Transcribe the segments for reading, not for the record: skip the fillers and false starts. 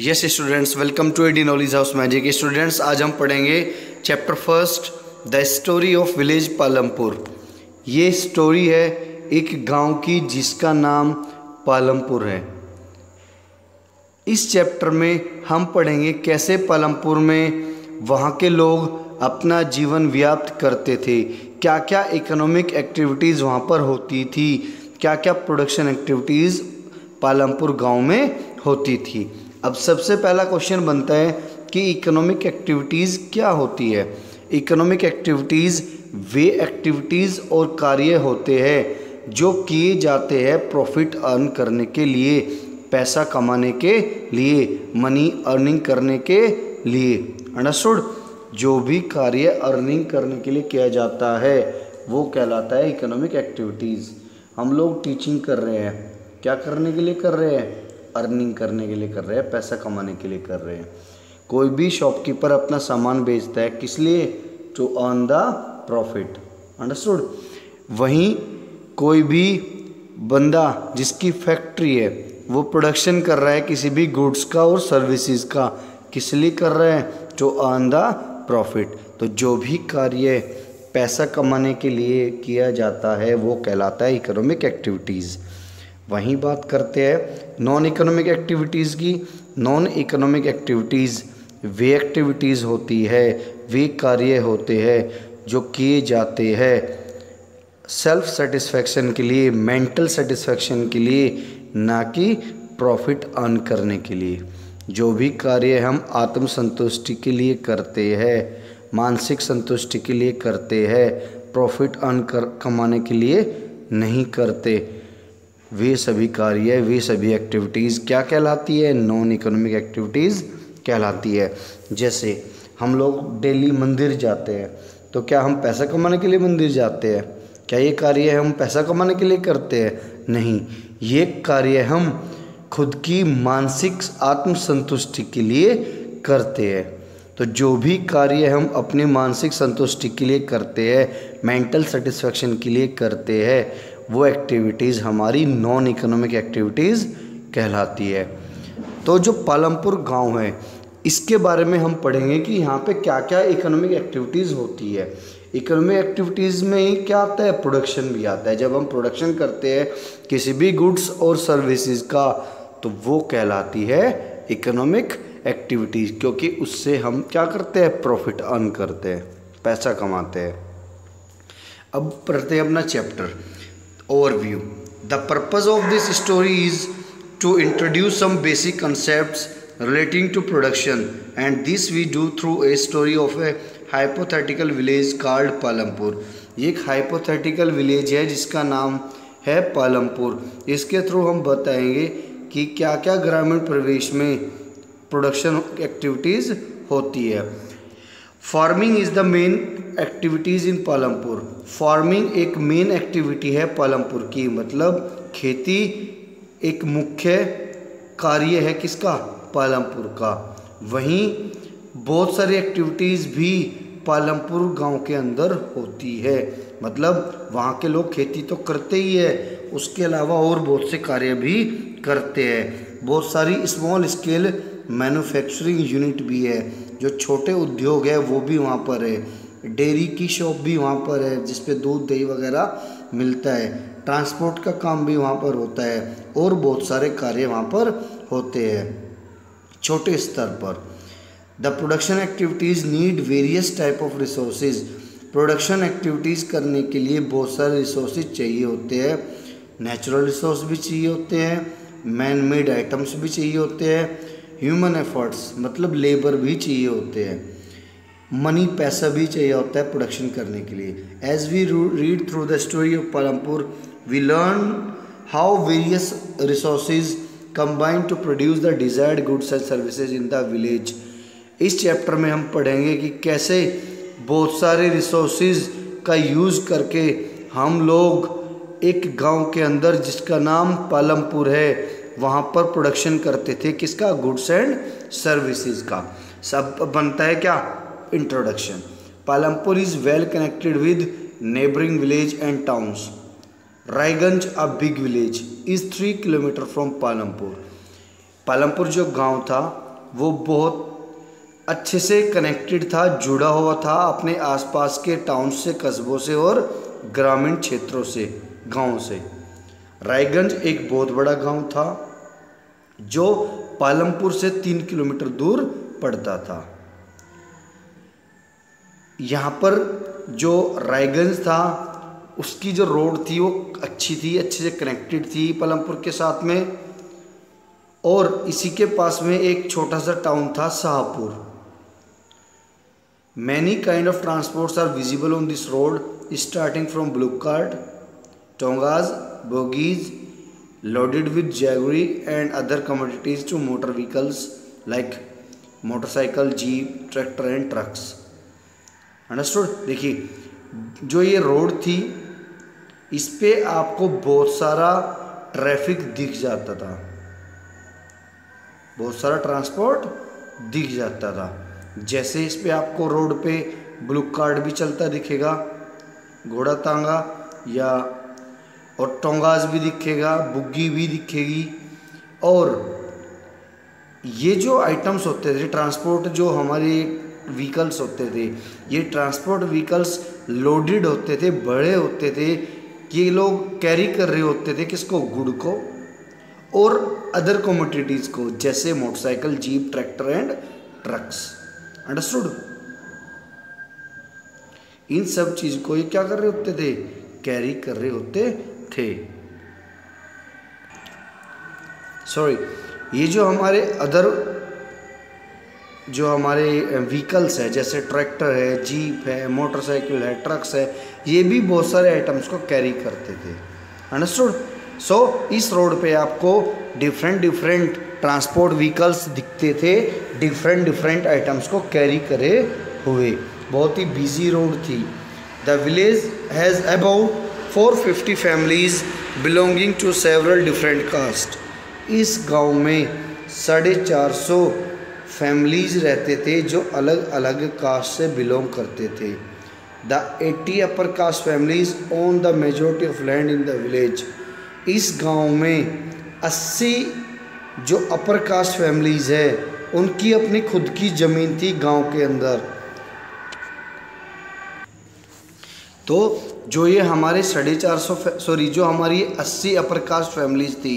Yes students, welcome to AD knowledge house magic. Students, आज हम पढ़ेंगे chapter first, the story of village Palampur. ये story है एक गांव की जिसका नाम पालमपुर है। इस चैप्टर में हम पढ़ेंगे कैसे पालमपुर में वहाँ के लोग अपना जीवन व्याप्त करते थे, क्या क्या इकोनॉमिक एक्टिविटीज़ वहाँ पर होती थी, क्या क्या प्रोडक्शन एक्टिविटीज़ पालमपुर गांव में होती थी। अब सबसे पहला क्वेश्चन बनता है कि इकोनॉमिक एक्टिविटीज़ क्या होती है। इकोनॉमिक एक्टिविटीज़ वे एक्टिविटीज़ और कार्य होते हैं जो किए जाते हैं प्रॉफिट अर्न करने के लिए, पैसा कमाने के लिए, मनी अर्निंग करने के लिए। अंडरस्टूड? जो भी कार्य अर्निंग करने के लिए किया जाता है वो कहलाता है इकोनॉमिक एक्टिविटीज़। हम लोग टीचिंग कर रहे हैं, क्या करने के लिए कर रहे हैं? अर्निंग करने के लिए कर रहे हैं, पैसा कमाने के लिए कर रहे हैं। कोई भी शॉपकीपर अपना सामान बेचता है किस लिए? To earn the profit. Understood? वहीं कोई भी बंदा जिसकी फैक्ट्री है वो प्रोडक्शन कर रहा है किसी भी गुड्स का और सर्विसेज का, किस लिए कर रहे हैं? To earn the profit. तो जो भी कार्य पैसा कमाने के लिए किया जाता है वो कहलाता है इकोनॉमिक एक्टिविटीज़। वहीं बात करते हैं नॉन इकोनॉमिक एक्टिविटीज़ की। नॉन इकोनॉमिक एक्टिविटीज़ वे एक्टिविटीज़ होती है, वे कार्य होते हैं जो किए जाते हैं सेल्फ सेटिस्फैक्शन के लिए, मेंटल सेटिस्फैक्शन के लिए, ना कि प्रॉफिट अर्न करने के लिए। जो भी कार्य हम आत्म संतुष्टि के लिए करते हैं, मानसिक संतुष्टि के लिए करते हैं, प्रॉफिट अर्न कमाने के लिए नहीं करते, वे सभी कार्य, वे सभी एक्टिविटीज़ क्या कहलाती है? नॉन इकोनॉमिक एक्टिविटीज़ कहलाती है। जैसे हम लोग डेली मंदिर जाते हैं, तो क्या हम पैसा कमाने के लिए मंदिर जाते हैं? क्या ये कार्य हम पैसा कमाने के लिए करते हैं? नहीं, ये कार्य हम खुद की मानसिक आत्मसंतुष्टि के लिए करते हैं। तो जो भी कार्य हम अपनी मानसिक संतुष्टि के लिए करते हैं, मेंटल सेटिस्फैक्शन के लिए करते हैं, वो एक्टिविटीज़ हमारी नॉन इकोनॉमिक एक्टिविटीज़ कहलाती है। तो जो पालमपुर गांव है इसके बारे में हम पढ़ेंगे कि यहाँ पे क्या क्या इकोनॉमिक एक्टिविटीज़ होती है। इकोनॉमिक एक्टिविटीज़ में ही क्या आता है? प्रोडक्शन भी आता है। जब हम प्रोडक्शन करते हैं किसी भी गुड्स और सर्विसेज का तो वो कहलाती है इकोनॉमिक एक्टिविटीज़, क्योंकि उससे हम क्या करते हैं? प्रॉफिट अर्न करते हैं, पैसा कमाते हैं। अब पढ़ते हैं अपना chapter overview. The purpose of this story is to introduce some basic concepts relating to production, and this we do through a story of a hypothetical village called Palampur. ये एक हाइपोथेटिकल विलेज है जिसका नाम है पालमपुर। इसके थ्रू हम बताएंगे कि क्या क्या ग्रामीण परिवेश में प्रोडक्शन एक्टिविटीज़ होती है। Farming is the main activities in Palampur. Farming एक मेन एक्टिविटी है पालमपुर की, मतलब खेती एक मुख्य कार्य है किसका? पालमपुर का। वहीं बहुत सारी एक्टिविटीज़ भी पालमपुर गांव के अंदर होती है, मतलब वहाँ के लोग खेती तो करते ही है, उसके अलावा और बहुत से कार्य भी करते हैं। बहुत सारी स्मॉल स्केल मैन्युफैक्चरिंग यूनिट भी है, जो छोटे उद्योग है वो भी वहाँ पर है। डेयरी की शॉप भी वहाँ पर है जिस पे दूध दही वगैरह मिलता है। ट्रांसपोर्ट का काम भी वहाँ पर होता है और बहुत सारे कार्य वहाँ पर होते हैं छोटे स्तर पर। The production activities need various type of resources. Production activities करने के लिए बहुत सारे रिसोर्सेज चाहिए होते हैं। नेचुरल रिसोर्स भी चाहिए होते हैं, मैन मेड आइटम्स भी चाहिए होते हैं, ह्यूमन एफर्ट्स मतलब लेबर भी चाहिए होते हैं, मनी पैसा भी चाहिए होता है प्रोडक्शन करने के लिए। As we read through the story of Palampur we learn how various resources combine to produce the desired goods and services in the village. इस चैप्टर में हम पढ़ेंगे कि कैसे बहुत सारे रिसोर्सेज का यूज़ करके हम लोग एक गांव के अंदर जिसका नाम पालमपुर है वहाँ पर प्रोडक्शन करते थे किसका? गुड्स एंड सर्विसेज का। सब बनता है क्या? Introduction. Palampur is well connected with neighbouring village and towns. Raiganj a big village is 3 kilometre from Palampur. Palampur जो गांव था वो बहुत अच्छे से कनेक्टेड था, जुड़ा हुआ था अपने आसपास के टाउन से, कस्बों से और ग्रामीण क्षेत्रों से, गांव से। रायगंज एक बहुत बड़ा गांव था जो पालमपुर से 3 किलोमीटर दूर पड़ता था। यहाँ पर जो रायगंज था उसकी जो रोड थी वो अच्छी थी, अच्छे से कनेक्टेड थी पालमपुर के साथ में। और इसी के पास में एक छोटा सा टाउन था Shahpur. Many kind of transports are visible on this road starting from blue cart, tongas, bogies loaded with jaggery and other commodities to motor vehicles like motorcycle, jeep, tractor and trucks. Understood? देखिए जो ये road थी इस पे आपको बहुत सारा traffic दिख जाता था, बहुत सारा ट्रांसपोर्ट दिख जाता था। जैसे इस पे आपको रोड पे ब्लू कार्ड भी चलता दिखेगा, घोड़ा तांगा या और टोंगाज भी दिखेगा, बुग्गी भी दिखेगी। और ये जो आइटम्स होते थे ट्रांसपोर्ट, जो हमारे व्हीकल्स होते थे, ये ट्रांसपोर्ट व्हीकल्स लोडेड होते थे, बड़े होते थे। ये लोग कैरी कर रहे होते थे किसको? गुड़ को और अदर कमोडिटीज़ को, जैसे motorcycle, jeep, tractor and trucks. Understood? इन सब चीज़ को ये क्या कर रहे होते थे? कैरी कर रहे होते थे। सॉरी, ये जो हमारे अदर जो हमारे व्हीकल्स है, जैसे ट्रैक्टर है, जीप है, मोटरसाइकिल है, ट्रक्स है, ये भी बहुत सारे आइटम्स को कैरी करते थे। अंडरस्टूड? सो इस रोड पे आपको डिफरेंट ट्रांसपोर्ट व्हीकल्स दिखते थे, डिफरेंट आइटम्स को कैरी करे हुए। बहुत ही बिजी रोड थी। The village has about 450 families belonging to several different caste. इस गांव में 450 फैमिलीज रहते थे जो अलग अलग कास्ट से बिलोंग करते थे। The 80 upper caste families own the majority of land in the village. इस गांव में 80 जो अपर कास्ट फैमिलीज है उनकी अपनी खुद की ज़मीन थी गांव के अंदर। तो जो ये हमारे 450 सॉरी जो हमारी 80 अपर कास्ट फैमिलीज थी,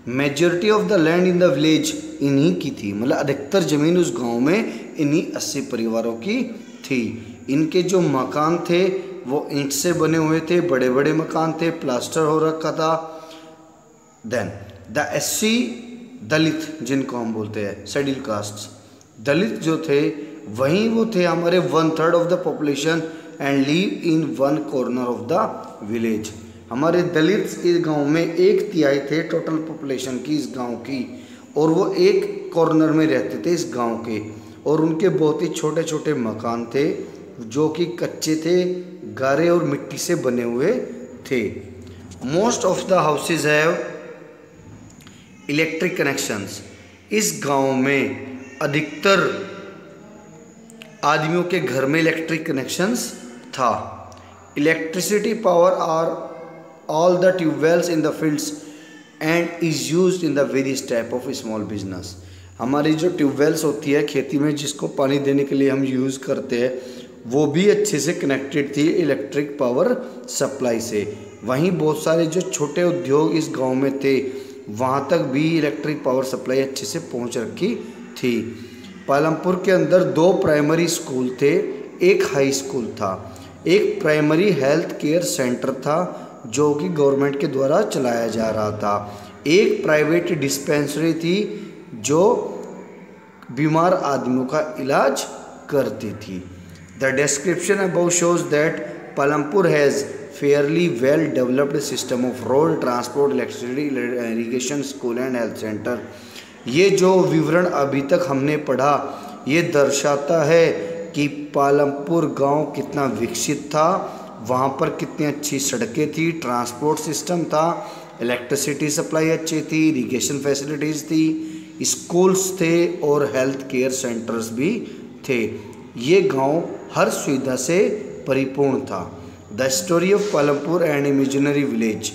majority of the land in the village इन्हीं की थी। मतलब अधिकतर ज़मीन उस गांव में इन्हीं 80 परिवारों की थी। इनके जो मकान थे वो ईंट से बने हुए थे, बड़े बड़े मकान थे, प्लास्टर हो रखा था। देन द एससी दलित, जिनको हम बोलते हैं शेड्यूल कास्ट, दलित जो थे वहीं वो थे हमारे 1/3 of the population and live in one corner of the village. हमारे दलित इस गांव में 1/3 थे टोटल पॉपुलेशन की इस गांव की, और वो एक कॉर्नर में रहते थे इस गांव के। और उनके बहुत ही छोटे छोटे मकान थे जो कि कच्चे थे, गारे और मिट्टी से बने हुए थे। Most of the houses have electric connections. इस गांव में अधिकतर आदमियों के घर में इलेक्ट्रिक कनेक्शंस था। Electricity power are all the tubewells in the fields and is used in the various type of small business. हमारी जो ट्यूबवेल्स होती है खेती में जिसको पानी देने के लिए हम यूज़ करते हैं, वो भी अच्छे से कनेक्टेड थी इलेक्ट्रिक पावर सप्लाई से। वहीं बहुत सारे जो छोटे उद्योग इस गांव में थे वहाँ तक भी इलेक्ट्रिक पावर सप्लाई अच्छे से पहुँच रखी थी। पालमपुर के अंदर 2 प्राइमरी स्कूल थे, एक हाई स्कूल था, एक प्राइमरी हेल्थ केयर सेंटर था जो कि गवर्नमेंट के द्वारा चलाया जा रहा था, एक प्राइवेट डिस्पेंसरी थी जो बीमार आदमियों का इलाज करती थी। The description above shows that Palampur has fairly well developed system of road transport, electricity, irrigation, school and health center। ये जो विवरण अभी तक हमने पढ़ा ये दर्शाता है कि पालमपुर गांव कितना विकसित था, वहाँ पर कितनी अच्छी सड़कें थी, ट्रांसपोर्ट सिस्टम था, इलेक्ट्रिसिटी सप्लाई अच्छी थी, इरिगेशन फैसिलिटीज़ थी, स्कूल्स थे और हेल्थ केयर सेंटर्स भी थे। ये गांव हर सुविधा से परिपूर्ण था। The story of Palampur and imaginary village.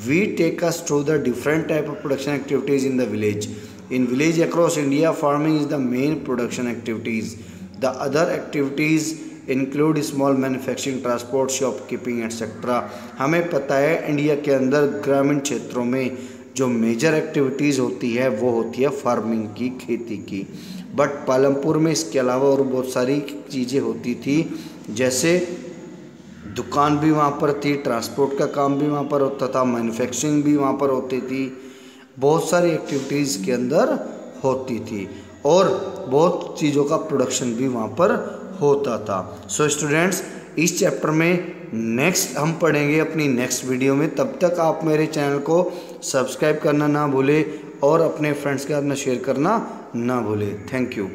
We take us through the different type of production activities in the village. In village across India farming is the main production activities. The other activities include small manufacturing, transport, shopkeeping etcetera. हमें पता है India के अंदर ग्रामीण क्षेत्रों में जो major activities होती है वो होती है फार्मिंग की, खेती की। बट पालमपुर में इसके अलावा और बहुत सारी चीज़ें होती थी, जैसे दुकान भी वहाँ पर थी, ट्रांसपोर्ट का काम भी वहाँ पर होता था, मैन्युफैक्चरिंग भी वहाँ पर होती थी, बहुत सारी एक्टिविटीज़ के अंदर होती थी और बहुत चीज़ों का प्रोडक्शन भी वहाँ पर होता था। सो स्टूडेंट्स, इस चैप्टर में नेक्स्ट हम पढ़ेंगे अपनी नेक्स्ट वीडियो में। तब तक आप मेरे चैनल को सब्सक्राइब करना ना भूलें और अपने फ्रेंड्स के साथ में शेयर करना ना भूलें। Thank you.